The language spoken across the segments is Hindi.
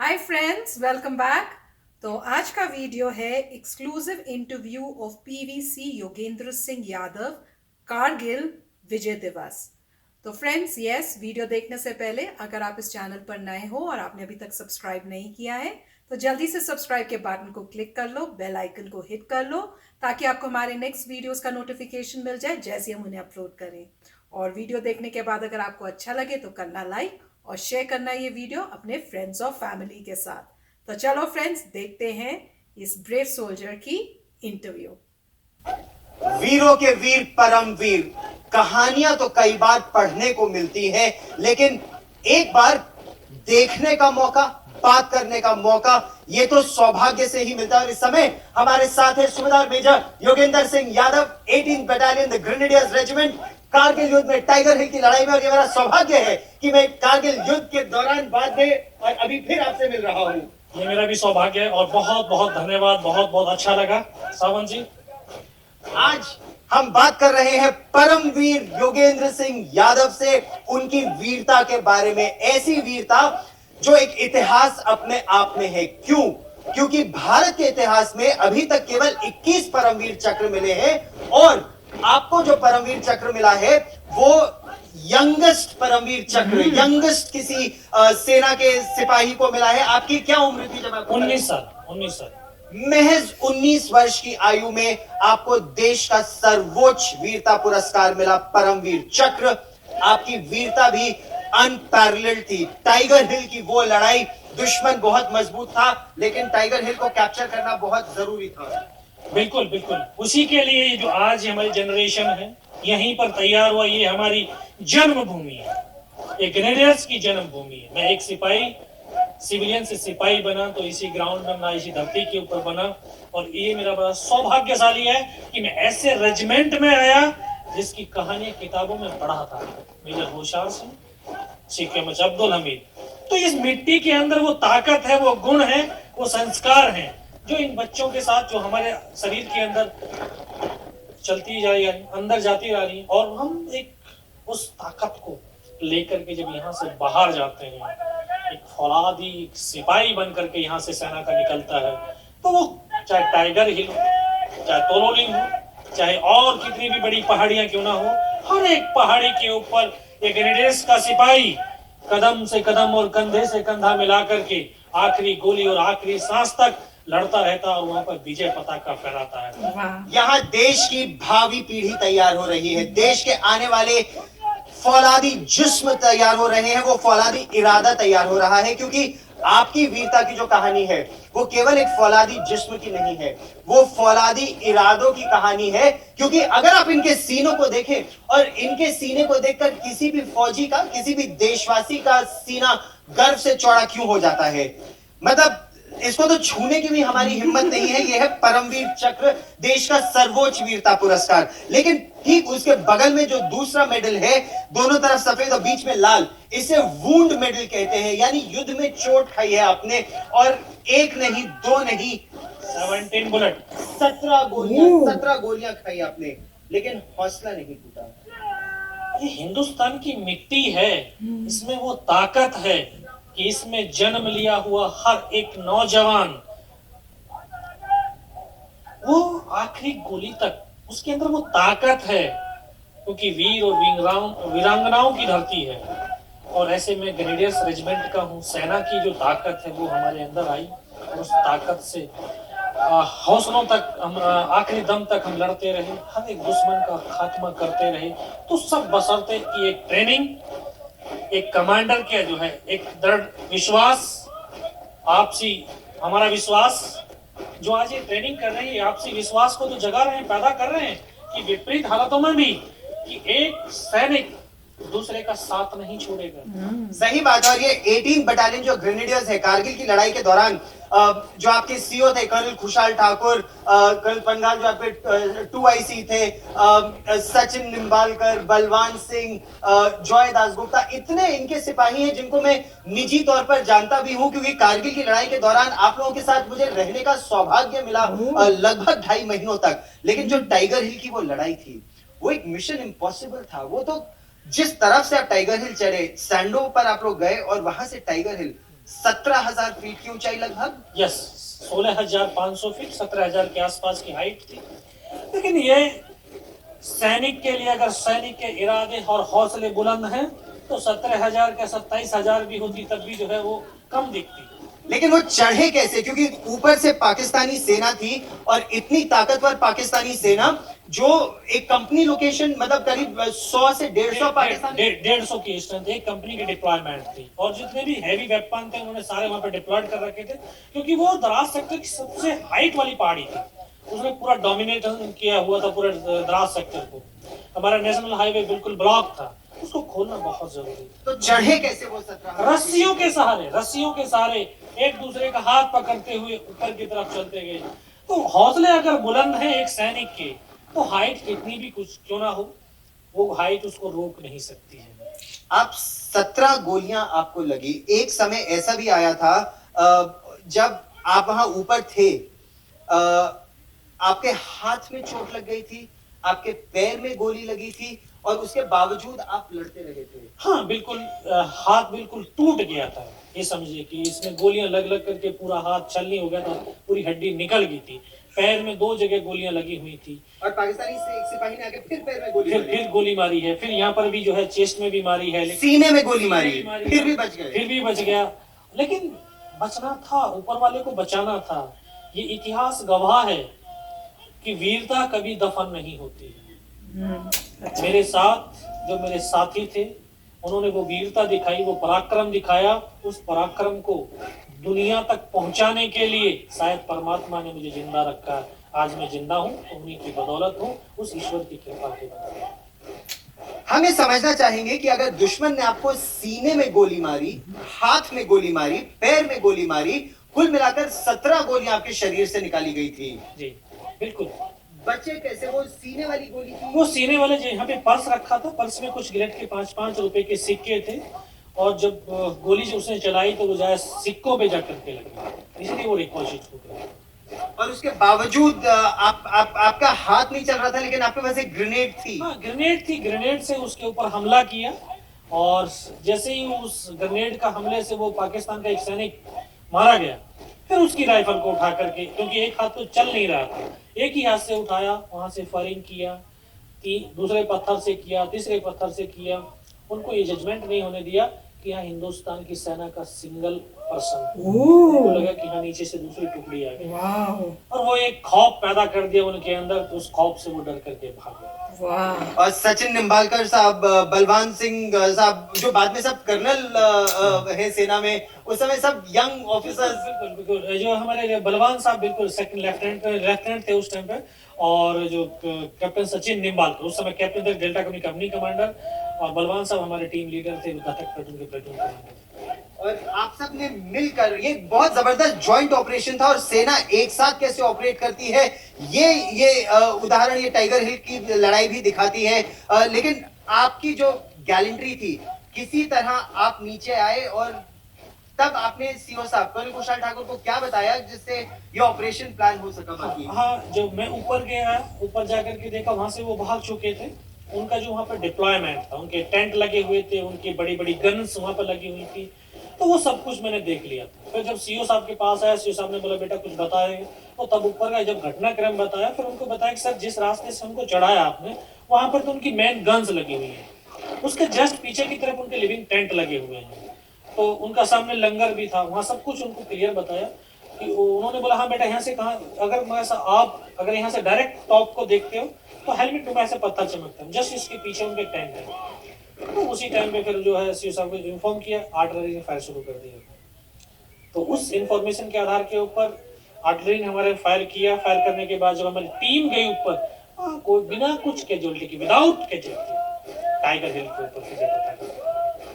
Hi friends, welcome back. तो आज का वीडियो है exclusive interview of PVC Yogendra Singh Yadav Kargil Vijay Diwas. तो फ्रेंड्स, यस, वीडियो देखने से पहले अगर आप इस चैनल पर नए हो और आपने अभी तक सब्सक्राइब नहीं किया है तो जल्दी से सब्सक्राइब के बटन को क्लिक कर लो, बेल आइकन को हिट कर लो ताकि आपको हमारे नेक्स्ट वीडियोस का नोटिफिकेशन मिल जाए जैसे हम उन्हें अपलोड करें। और वीडियो देखने के बाद अगर आपको अच्छा लगे तो करना लाइक और शेयर करना ये वीडियो अपने फ्रेंड्स और फैमिली के साथ। तो चलो फ्रेंड्स, देखते हैं इस ब्रेव सोल्जर की इंटरव्यू। वीरों के वीर परम वीर, कहानियां तो कई बार पढ़ने को मिलती है, लेकिन एक बार देखने का मौका, बात करने का मौका, ये तो सौभाग्य से ही मिलता है। और इस समय हमारे साथ है Subedar major Yogendra Singh Yadav, 18 battalion the grenadiers regiment, Kargil युद्ध में, टाइगर हिल की लड़ाई में। और ये मेरा सौभाग्य है कि मैं कारगिल युद्ध के दौरान, बाद में और अभी फिर आपसे मिल रहा हूं। ये मेरा भी सौभाग्य है और बहुत बहुत धन्यवाद, बहुत बहुत अच्छा लगा सावन जी। आज हम बात कर रहे हैं परमवीर योगेंद्र सिंह यादव से, उनकी वीरता के बारे में। ऐसी वीरता जो एक इतिहास अपने आप में है। क्यों? क्योंकि भारत के इतिहास में अभी तक केवल 21 परमवीर चक्र मिले हैं और आपको जो परमवीर चक्र मिला है वो यंगेस्ट परमवीर चक्र, यंगेस्ट किसी सेना के सिपाही को मिला है। आपकी क्या उम्र थी जब आपको? 19 साल। महज 19 वर्ष की आयु में आपको देश का सर्वोच्च वीरता पुरस्कार मिला, परमवीर चक्र। आपकी वीरता भी अनपैरेलल्ड थी। टाइगर हिल की वो लड़ाई, दुश्मन बहुत मजबूत था लेकिन टाइगर हिल को कैप्चर करना बहुत जरूरी था। बिल्कुल बिल्कुल, उसी के लिए जो आज हमारी जनरेशन है यहीं पर तैयार हुआ। ये हमारी जन्मभूमि है, ये ग्रेनेडियर्स की जन्मभूमि है। मैं एक सिपाही, सिविलियन से सिपाही बना तो इसी ग्राउंड में बना, इसी धरती के ऊपर बना। और ये मेरा बड़ा सौभाग्यशाली है कि मैं ऐसे रेजिमेंट में आया जिसकी कहानी किताबों में पढ़ा था। Major Hoshiyar Singh, C K Abdul Hamid. तो इस मिट्टी के अंदर वो ताकत है, वो गुण है, वो संस्कार है जो इन बच्चों के साथ, जो हमारे शरीर के अंदर चलती जा रही है, अंदर जाती जा रही है। और हम एक उस ताकत को लेकर के जब यहाँ से बाहर जाते हैं, एक फौलादी, एक सिपाही बन करके यहाँ से सेना का निकलता है, तो वो चाहे टाइगर हिल हो, चाहे तोलोलिंग हो, चाहे और कितनी भी बड़ी पहाड़ियां क्यों ना हो, हर एक पहाड़ी के ऊपर एक ग्रेनेडियर्स का सिपाही कदम से कदम और कंधे से कंधा मिला करके आखिरी गोली और आखिरी सांस तक लड़ता रहता और वहां पर विजय पताका फहराता है। यहाँ देश की भावी पीढ़ी तैयार हो रही है, देश के आने वाले फौलादी जिस्म तैयार हो रहे हैं, वो फौलादी इरादा तैयार हो रहा है। क्योंकि आपकी वीरता की जो कहानी है वो केवल एक फौलादी जिस्म की नहीं है, वो फौलादी इरादों की कहानी है। क्योंकि अगर आप इनके सीनों को देखें और इनके सीने को देखकर किसी भी फौजी का, किसी भी देशवासी का सीना गर्व से चौड़ा क्यों हो जाता है, मतलब इसको तो छूने की भी हमारी हिम्मत नहीं है। यह है परमवीर चक्र, देश का सर्वोच्च वीरता पुरस्कार। लेकिन ठीक उसके बगल में जो दूसरा मेडल है, दोनों तरफ सफेद और बीच में लाल, इसे वुंड मेडल कहते हैं। यानी युद्ध में चोट खाई है आपने, और एक नहीं, दो नहीं, 17 बुलेट, 17 गोलियां खाई आपने, लेकिन हौसला नहीं टूटा। ये हिंदुस्तान की मिट्टी है, इसमें वो ताकत है कि इसमें जन्म लिया हुआ हर एक नौजवान वो आखिरी गोली तक, उसके अंदर वो ताकत है। क्योंकि वीर और वीरांगनाओं की धरती है। और ऐसे में ग्रेनेडियर्स रेजिमेंट का हूँ, सेना की जो ताकत है वो हमारे अंदर आई और उस ताकत से हौसलों तक हम आखिरी दम तक हम लड़ते रहे, हर एक दुश्मन का खात्मा करते रहे। तो सब बशर्ते कि एक ट्रेनिंग, एक कमांडर के जो है एक दृढ़ विश्वास, आपसी हमारा विश्वास, जो आज ये ट्रेनिंग कर रहे हैं आपसी विश्वास को तो जगा रहे हैं, पैदा कर रहे हैं कि विपरीत हालातों में भी कि एक सैनिक दूसरे का साथ नहीं छोड़ेगा। सही बात है। और ये 18 बटालियन जो ग्रेनेडियर्स है, कारगिल की लड़ाई के दौरान जो आपके सीओ थे कर्नल खुशहाल ठाकुर, कर्नल पंगाल जो आपके 2IC थे, सचिन निम्बालकर, बलवान सिंह, जॉय दासगुप्ता, इतने इनके सिपाही हैं जिनको मैं निजी तौर पर जानता भी हूं। क्योंकि कारगिल की लड़ाई के दौरान आप लोगों के साथ मुझे रहने का सौभाग्य मिला लगभग 2.5 महीनों तक। लेकिन जो टाइगर हिल की वो लड़ाई थी वो एक मिशन इम्पॉसिबल था। वो तो जिस तरफ से आप टाइगर हिल चढ़े, सैंडो पर आप लोग गए और वहां से टाइगर हिल 17,000 फीट की ऊंचाई लगभग। यस, 16,500 फीट, 17,000 के आसपास की हाइट थी। लेकिन ये सैनिक के लिए, अगर सैनिक के इरादे और हौसले बुलंद हैं, तो 17,000 का 27,000 भी होती तब भी जो है वो कम दिखती। लेकिन वो चढ़े कैसे? क्योंकि ऊपर से पाकिस्तानी सेना थी और इतनी ताकतवर पाकिस्तानी सेना जो एक कंपनी लोकेशन, मतलब करीब 100 से 150 पाकिस्तानी 150 की स्ट्रेंथ एक कंपनी की डिप्लॉयमेंट थी, और जितने भी हैवी वेपन थे उन्होंने सारे वहां पे डिप्लॉयड कर रखे थे, क्योंकि वो दराज सेक्टर की सबसे हाइट वाली पहाड़ी थी। उसने पूरा डोमिनेट किया हुआ था पूरे दराज सेक्टर को। हमारा नेशनल हाईवे बिल्कुल ब्लॉक था, उसको खोलना बहुत जरूरी था। तो चढ़े कैसे वो 17? रस्सियों के सहारे एक दूसरे का हाथ पकड़ते हुए ऊपर की तरफ चलते गए। तो हौसले अगर बुलंद है एक सैनिक के, तो हाइट कितनी भी कुछ क्यों ना हो, वो हाइट उसको रोक नहीं सकती है। आप 17 गोलियां आपको लगी। एक समय ऐसा भी आया था जब आप वहां ऊपर थे, आपके हाथ में चोट लग गई थी, आपके पैर में गोली लगी थी, और उसके बावजूद आप लड़ते रहे थे। हाँ बिल्कुल, हाथ बिल्कुल टूट गया था। ये समझिए कि इसमें गोलियां लग लग करके पूरा हाथ छलनी हो गया था, पूरी हड्डी निकल गई थी। पैर में 2 जगह गोलियां लगी हुई थी, और पाकिस्तानी से एक सिपाही ने आके फिर पैर में गोली मारी, फिर गोली मारी है, फिर यहाँ पर भी जो है चेस्ट में भी मारी है, सीने में गोली मारी, फिर भी बच गए। फिर भी बच गया। लेकिन बचना था, ऊपर वाले को बचाना था। ये इतिहास गवाह है कि वीरता कभी दफन नहीं होती। मेरे साथ जो मेरे साथी थे, उन्होंने वो वीरता दिखाई, वो पराक्रम दिखाया। उस पराक्रम को दुनिया तक पहुंचाने के लिए शायद परमात्मा ने मुझे जिंदा रखा है। आज मैं जिंदा हूँ तो उन्हीं की बदौलत हूँ, उस ईश्वर की कृपा के बदौलत। हम ये समझना चाहेंगे कि अगर दुश्मन ने आपको सीने में गोली मारी, हाथ में गोली मारी, पैर में गोली मारी, कुल मिलाकर 17 गोलियां आपके शरीर से निकाली गई थी। जी बिल्कुल। बच्चे कैसे? वो सीने वाली गोली थी? वो सीने वाले जो यहाँ पे पर्स रखा था, पर्स में कुछ गिरट के 5-5 रुपए के सिक्के थे, और जब गोली जो उसने चलाई तो वो जाए सिक्कों पे जा करके लगी, इसलिए वो रिकॉशिट हो गया। और उसके बावजूद आपका हाथ नहीं चल रहा था, लेकिन आपके पास एक ग्रेनेड थी। हाँ ग्रेनेड थी, ग्रेनेड से उसके ऊपर हमला किया, और जैसे ही उस ग्रेनेड का हमले से वो पाकिस्तान का एक सैनिक मारा गया, फिर उसकी राइफल को उठा करके, क्योंकि एक हाथ तो चल नहीं रहा था, एक ही हाथ से उठाया, वहां से फायरिंग किया, दूसरे पत्थर से किया, तीसरे पत्थर से किया। उनको ये जजमेंट नहीं होने दिया कि यहाँ हिंदुस्तान की सेना का सिंगल पर्सन, उनको लगा कि हाँ नीचे से दूसरी टुकड़ी आ गई, और वो एक खौफ पैदा कर दिया उनके अंदर। उस खौफ से वो डर करके भाग गए। और सचिन निम्बालकर साहब, बलवान सिंह साहब, जो बाद में सब कर्नल है सेना में, उस समय सब यंग ऑफिसर्स। बिल्कुल, जो हमारे बलवान साहब बिल्कुल सेकंड लेफ्टिनेंट थे उस टाइम पे, और जो कैप्टन सचिन निम्बालकर उस समय कैप्टन थे, डेल्टा कंपनी कमांडर, और बलवान साहब हमारे टीम लीडर थे, घातक प्लेटून के प्लेटून कमांडर। और आप सब ने मिलकर, ये बहुत जबरदस्त जॉइंट ऑपरेशन था, और सेना एक साथ कैसे ऑपरेट करती है, ये उदाहरण ये टाइगर हिल की लड़ाई भी दिखाती है। लेकिन आपकी जो गैलेंट्री थी, किसी तरह आप नीचे आए, और तब आपने सीओ साहब कर्नल कुशाल ठाकुर को क्या बताया जिससे ये ऑपरेशन प्लान हो सका? बाकी हाँ, जब मैं ऊपर गया, ऊपर जाकर के देखा, वहां से वो भाग चुके थे। उनका जो वहां पर डिप्लॉयमेंट था, उनके टेंट लगे हुए थे, उनकी बड़ी बड़ी गन्स वहां पर लगी हुई थी, तो वो सब कुछ मैंने देख लिया था। फिर जब सीओ साहब के पास आया, सीओ साहब ने बोला बेटा कुछ बताएंगे, तो तब ऊपर गया, जब घटनाक्रम बताया, फिर उनको बताया कि सर जिस रास्ते से हमको चढ़ाया आपने, वहां पर तो उनकी मेन गन्स लगी हुई है, उसके जस्ट पीछे की तरफ उनके लिविंग टेंट लगे हुए हैं, तो उनका सामने लंगर भी था, वहां सब कुछ उनको क्लियर बताया। कि उन्होंने बोला हाँ बेटा यहाँ से कहाँ, अगर आप अगर यहाँ से डायरेक्ट टॉप को देखते हो तो हेलमेट में ऐसे पत्थर चमकता है, जस्ट इसके पीछे उनके टेंट है। तो उसी टाइम पे फिर जो है सीओ साहब को इन्फॉर्म किया, आर्टिलरी ने फायर शुरू कर दिया। तो उस इंफॉर्मेशन के आधार के ऊपर आर्टिलरी ने हमारे फायर किया। फायर करने के बाद जब हमारी टीम गई ऊपर, कोई बिना कुछ कैजुअलिटी की, विदाउट कैजुअलिटी, टाइगर हिल के ऊपर से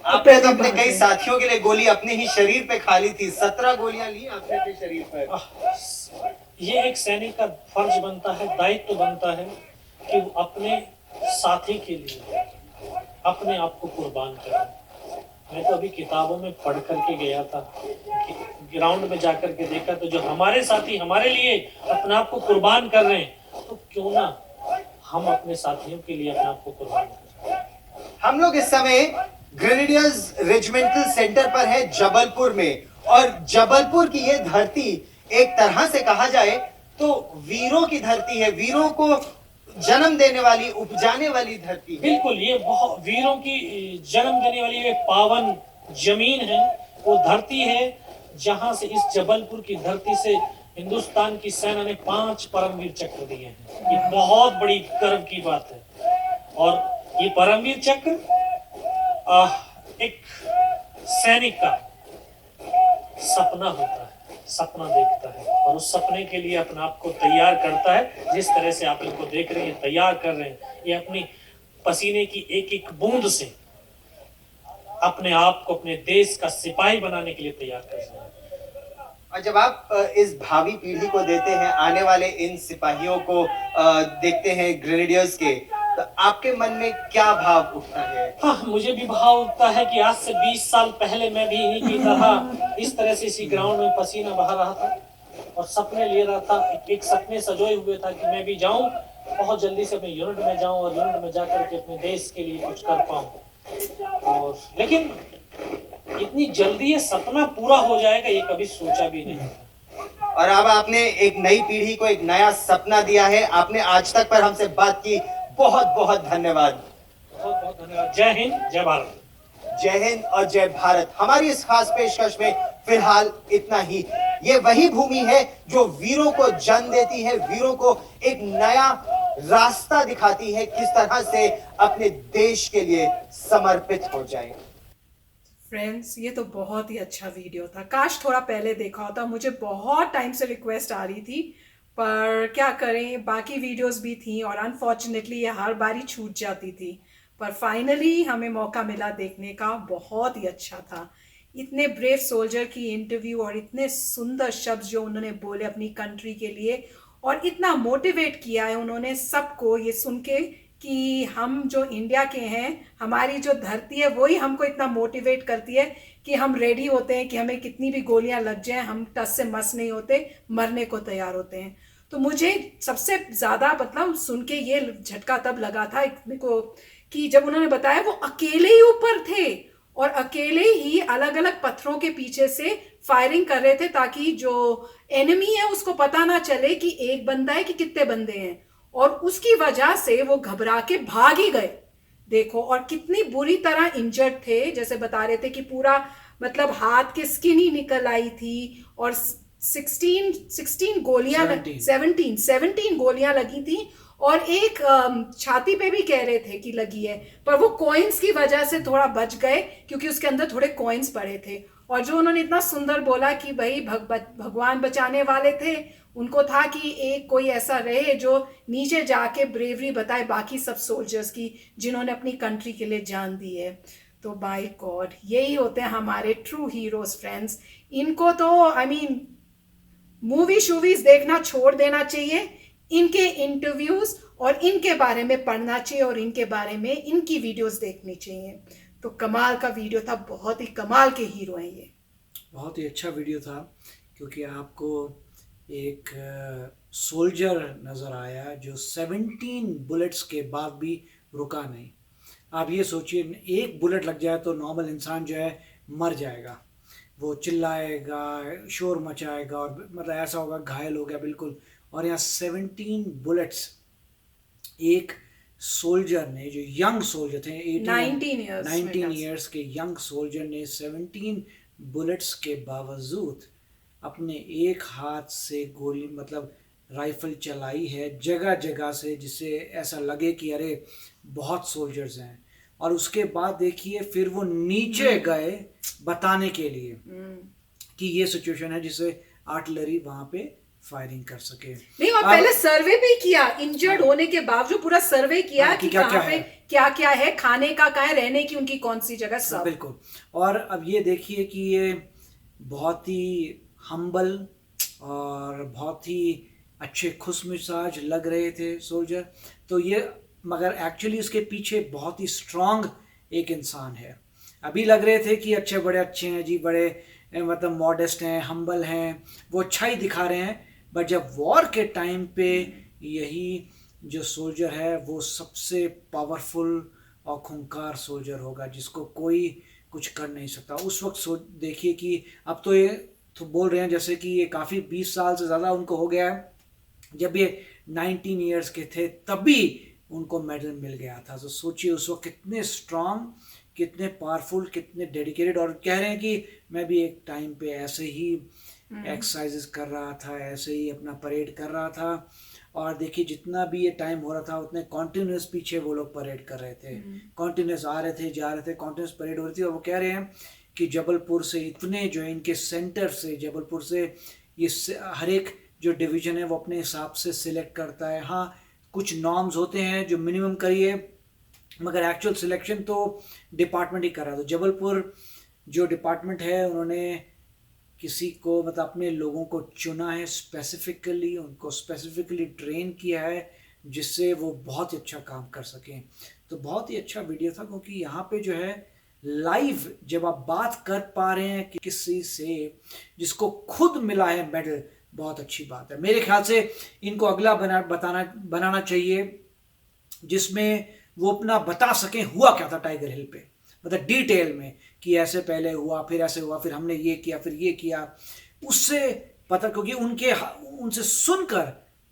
आपने तो अपने कई साथियों के लिए गोली अपने ही शरीर पे खाली थी, 17 गोलियां ली आपने अपने शरीर पर। ये एक सैनिक का फर्ज बनता है, दायित्व बनता है कि वो अपने साथी के लिए अपने आप को कुर्बान करे। मैं तो अभी किताबों में पढ़ करके गया था, ग्राउंड में जाकर के देखा, तो जो हमारे साथी हमारे लिए अपने आप को कुर्बान कर रहे हैं, तो क्यों ना हम अपने साथियों के लिए अपने आप को कुर्बान करें। हम लोग इस समय ग्रेनेडियर्स रेजिमेंटल सेंटर पर है जबलपुर में, और जबलपुर की ये धरती एक तरह से कहा जाए तो वीरों की धरती है, वीरों को जन्म देने वाली, उपजाने वाली धरती है। बिल्कुल, ये बहुत वीरों की जन्म देने वाली ये पावन जमीन है, वो धरती है जहां से, इस जबलपुर की धरती से हिंदुस्तान की सेना ने 5 परमवीर चक्र दिए हैं। ये बहुत बड़ी गर्व की बात है। और ये परमवीर चक्र एक सैनिक का सपना होता है, सपना देखता है और उस सपने के लिए अपने आप को तैयार करता है। जिस तरह से आप इनको देख रहे हैं, तैयार कर रहे हैं, ये अपनी पसीने की एक एक बूंद से अपने आप को अपने देश का सिपाही बनाने के लिए तैयार कर रहे हैं। और जब आप इस भावी पीढ़ी को देते हैं, आने वाले इन सिपाहियों को देखते हैं ग्रेनेडियर्स के, तो आपके मन में क्या भाव उठता है? हाँ, मुझे भी भाव उठता है कि आज से 20 साल पहले मैं भी इन्हीं की तरह इस तरह से इसी ग्राउंड में पसीना बहा रहा था और सपने ले रहा था। एक सपने सजोए हुए था कि मैं भी जाऊं, बहुत जल्दी से अपने यूनिट में जाऊं और यूनिट में जाकर के अपने देश के लिए कुछ कर पाऊं। और लेकिन इतनी जल्दी ये सपना पूरा हो जाएगा ये कभी सोचा भी नहीं। और अब आपने एक नई पीढ़ी को एक नया सपना दिया है। आपने आज तक पर हमसे बात की, बहुत बहुत धन्यवाद। बहुत बहुत धन्यवाद। जय हिंद, जय भारत। जय हिंद और जय भारत। हमारी इस खास पेशकश में फिलहाल इतना ही। ये वही भूमि है जो वीरों को जन्म देती है, वीरों को एक नया रास्ता दिखाती है, किस तरह से अपने देश के लिए समर्पित हो जाए। फ्रेंड्स, ये तो बहुत ही अच्छा वीडियो था। काश थोड़ा पहले देखा होता। मुझे बहुत टाइम से रिक्वेस्ट आ रही थी, पर क्या करें, बाकी वीडियोस भी थी और अनफॉर्चुनेटली ये हर बारी छूट जाती थी। पर फाइनली हमें मौका मिला देखने का, बहुत ही अच्छा था। इतने ब्रेव सोल्जर की इंटरव्यू और इतने सुंदर शब्द जो उन्होंने बोले अपनी कंट्री के लिए, और इतना मोटिवेट किया है उन्होंने सबको ये सुन के कि हम जो इंडिया के हैं, हमारी जो धरती है वही हमको इतना मोटिवेट करती है कि हम रेडी होते हैं कि हमें कितनी भी गोलियां लग जाएं, हम टस से मस नहीं होते, मरने को तैयार होते हैं। तो मुझे सबसे ज़्यादा मतलब सुन के ये झटका तब लगा था मेरे को कि जब उन्होंने बताया वो अकेले ही ऊपर थे और अकेले ही अलग अलग पत्थरों के पीछे से फायरिंग कर रहे थे ताकि जो एनिमी है उसको पता ना चले कि एक बंदा है कि कितने बंदे हैं, और उसकी वजह से वो घबरा के भाग ही गए। देखो, और कितनी बुरी तरह इंजर्ड थे, जैसे बता रहे थे कि पूरा मतलब हाथ के स्किन ही निकल आई थी और 16 गोलियां 17 गोलियां लगी थी और एक छाती पे भी कह रहे थे कि लगी है, पर वो कॉइन्स की वजह से थोड़ा बच गए क्योंकि उसके अंदर थोड़े कॉइन्स पड़े थे। और जो उन्होंने इतना सुंदर बोला कि भाई भगवान बचाने वाले थे, उनको था कि एक कोई ऐसा रहे जो नीचे जाके ब्रेवरी बताए बाकी सब सोल्जर्स की जिन्होंने अपनी कंट्री के लिए जान दी है। तो बाय गॉड, यही होते हैं हमारे ट्रू हीरोज फ्रेंड्स। इनको तो मूवी शूवीज देखना छोड़ देना चाहिए, इनके इंटरव्यूज और इनके बारे में पढ़ना चाहिए और इनके बारे में इनकी वीडियोस देखनी चाहिए। तो कमाल का वीडियो था, बहुत ही कमाल के हीरो हैं ये। बहुत ही अच्छा वीडियो था क्योंकि आपको एक सोल्जर नज़र आया जो 17 बुलेट्स के बाद भी रुका नहीं। आप ये सोचिए, एक बुलेट लग जाए तो नॉर्मल इंसान जो है मर जाएगा, वो चिल्लाएगा, शोर मचाएगा और मतलब ऐसा होगा घायल हो गया बिल्कुल। और यहाँ 17 बुलेट्स एक सोल्जर ने, जो यंग सोल्जर थे 19 ईयर्स के यंग सोल्जर ने 17 बुलेट्स के बावजूद अपने एक हाथ से गोली मतलब राइफल चलाई है जगह जगह से, जिससे ऐसा लगे कि अरे बहुत सोल्जर्स हैं। और उसके बाद देखिए फिर वो नीचे गए बताने के लिए कि ये सिचुएशन है जिससे आर्टिलरी वहां पे फायरिंग कर सके। नहीं, और पहले सर्वे भी किया, इंजर्ड होने के बावजूद पूरा सर्वे किया कि कहाँ पे क्या क्या है, खाने का क्या है, रहने की उनकी कौन सी जगह, सब। बिल्कुल। और अब ये देखिए कि ये बहुत ही हम्बल और बहुत ही अच्छे खुशमिजाज लग रहे थे सोल्जर। तो ये मगर एक्चुअली उसके पीछे बहुत ही स्ट्रांग एक इंसान है। अभी लग रहे थे कि अच्छे बड़े अच्छे हैं जी, बड़े मतलब मॉडेस्ट हैं, हम्बल हैं, वो अच्छा ही दिखा रहे हैं। बट जब वॉर के टाइम पे यही जो सोल्जर है वो सबसे पावरफुल और खूंखार सोल्जर होगा, जिसको कुछ कर नहीं सकता। उस वक्त देखिए कि अब तो ये तो बोल रहे हैं जैसे कि ये काफ़ी 20 साल से ज़्यादा उनको हो गया है, जब ये 19 ईयर्स के थे तभी उनको मेडल मिल गया था। तो सोचिए उस वक्त कितने स्ट्रांग, कितने पावरफुल, कितने डेडिकेटेड। और कह रहे हैं कि मैं भी एक टाइम पे ऐसे ही एक्सरसाइजेस कर रहा था, ऐसे ही अपना परेड कर रहा था, और देखिए जितना भी ये टाइम हो रहा था उतने कॉन्टिन्यूस पीछे वो लोग परेड कर रहे थे, कॉन्टिन्यूस आ रहे थे जा रहे थे, कॉन्टिन्यूस परेड हो रही थी। और वो कह रहे हैं कि जबलपुर से इतने जो इनके सेंटर से, जबलपुर से ये हर एक जो डिवीज़न है वो अपने हिसाब से सिलेक्ट करता है। हाँ, कुछ नॉर्म्स होते हैं जो मिनिमम करिए, मगर एक्चुअल सिलेक्शन तो डिपार्टमेंट ही कर रहा है। तो जबलपुर जो डिपार्टमेंट है उन्होंने किसी को मतलब अपने लोगों को चुना है स्पेसिफिकली, उनको स्पेसिफिकली ट्रेन किया है जिससे वो बहुत ही अच्छा काम कर सकें। तो बहुत ही अच्छा वीडियो था, क्योंकि यहाँ पे जो है लाइव जब आप बात कर पा रहे हैं कि किसी से जिसको खुद मिला है मेडल, बहुत अच्छी बात है। मेरे ख्याल से इनको अगला बनाना चाहिए जिसमें वो अपना बता सकें हुआ क्या था टाइगर हिल पे, मतलब डिटेल में कि ऐसे पहले हुआ, फिर ऐसे हुआ, फिर हमने ये किया, फिर ये किया, उससे पता, क्योंकि उनसे सुनकर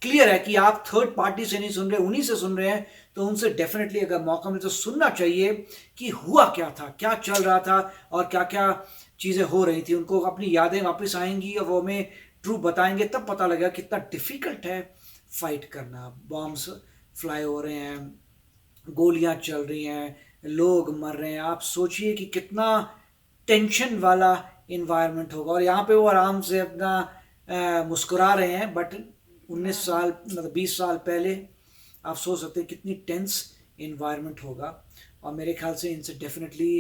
क्लियर है कि आप थर्ड पार्टी से नहीं सुन रहे, उन्हीं से सुन रहे हैं। तो उनसे डेफिनेटली अगर मौका मिले तो सुनना चाहिए कि हुआ क्या था, क्या चल रहा था और क्या क्या चीज़ें हो रही थी। उनको अपनी यादें वापस आएंगी और वो हमें ट्रू बताएंगे, तब पता लगेगा कितना डिफ़िकल्ट है फाइट करना। बॉम्ब्स फ्लाई हो रहे हैं, गोलियां चल रही हैं, लोग मर रहे हैं। आप सोचिए कि कितना टेंशन वाला इन्वायरमेंट होगा। और यहाँ पे वो आराम से अपना मुस्कुरा रहे हैं, बट 19 साल मतलब 20 साल पहले आप सोच सकते हैं कितनी टेंस इन्वायरमेंट होगा। और मेरे ख्याल से इनसे डेफिनेटली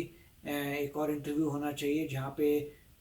एक और इंटरव्यू होना चाहिए जहाँ पे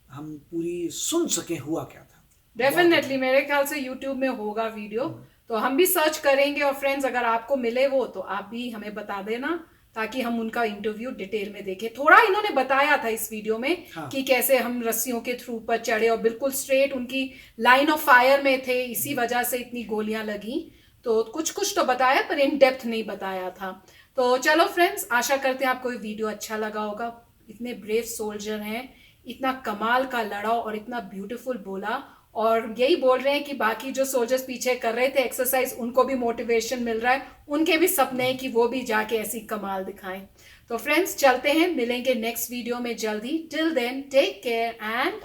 हम पूरी सुन सकें हुआ क्या था। डेफिनेटली मेरे ख्याल से यूट्यूब में होगा वीडियो, तो हम भी सर्च करेंगे। और फ्रेंड्स, अगर आपको मिले वो तो आप भी हमें बता देना, ताकि हम उनका इंटरव्यू डिटेल में देखें। थोड़ा इन्होंने बताया था इस वीडियो में कि कैसे हम रस्सियों के थ्रू पर चढ़े और बिल्कुल स्ट्रेट उनकी लाइन ऑफ फायर में थे, इसी वजह से इतनी गोलियां लगी। तो कुछ तो बताया, पर इन डेप्थ नहीं बताया था। तो चलो फ्रेंड्स, आशा करते हैं आपको ये वीडियो अच्छा लगा होगा। इतने ब्रेव सोल्जर हैं, इतना कमाल का लड़ा और इतना ब्यूटीफुल बोला। और यही बोल रहे हैं कि बाकी जो सोल्जर्स पीछे कर रहे थे एक्सरसाइज, उनको भी मोटिवेशन मिल रहा है, उनके भी सपने हैं कि वो भी जाके ऐसी कमाल दिखाएं। तो फ्रेंड्स, चलते हैं, मिलेंगे नेक्स्ट वीडियो में जल्दी। Till then, take care and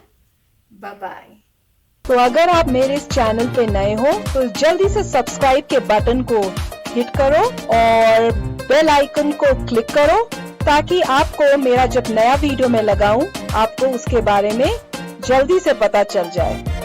bye bye. तो अगर आप मेरे इस चैनल पे नए हो तो जल्दी से सब्सक्राइब के बटन को हिट करो और बेल आइकन को क्लिक करो, ताकि आपको मेरा जब नया वीडियो मैं लगाऊं आपको उसके बारे में जल्दी से पता चल जाए।